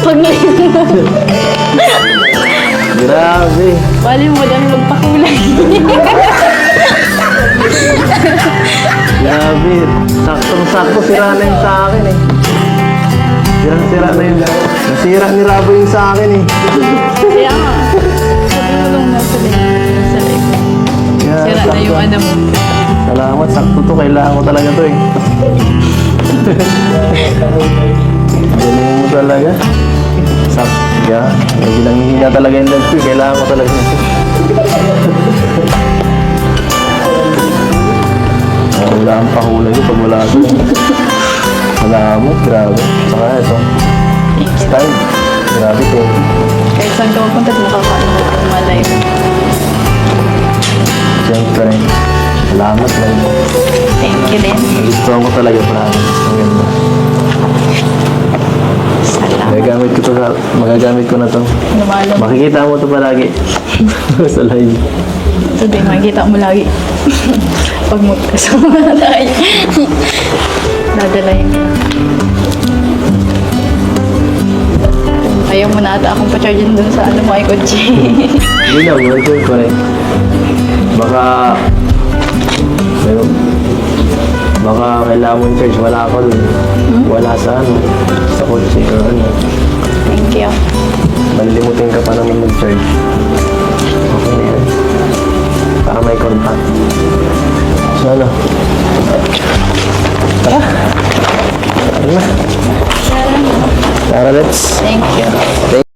Paglayin mo. Grabe. Bali mo dami magpakulay. Grabe. Saktong-sakto sira na yung sa akin eh. Sira na yun. Nasira ni Rabo yung sa akin eh. Kaya nga. Sabi mo lang nasa likod. Kaya, Sira na yung ano mo. Salamat, sakto to. Kailangan ko talaga to eh. Galing mo talaga. Sakto. Yeah. Medyo nanghihina talaga yung leg ko eh. Kailangan ko talaga ito. Wala ang pakulay ko pag wala ito. Wala mo, grabe. Saka ito. Style. Grabe to. Kahit saan ka mapunta, nakakaano mo ang malay mo. Siyempre. Salamat lang mo. Thank you din. Gusto ko talaga promise. Ang ganda. Salamat. Magagamit ko na to. Lumalam. Makikita mo to palagi. Sa live. Ito din, makikita mo lagi. Pag magkasama tayo. Dadalayin ko. Ayaw mo na ata akong pa-chargin dun sa ano mo ay kotse. Hindi na, gagawin ko rin. Baka kailangan mo yung charge. Wala ako dun. Wala sa ano. Sa kotse or ano. Thank you. Malilimutin ka pa naman mag-charge. Okay na yan. Para may contact. So ano? Tara. Tara na. Tara, let's. Thank you.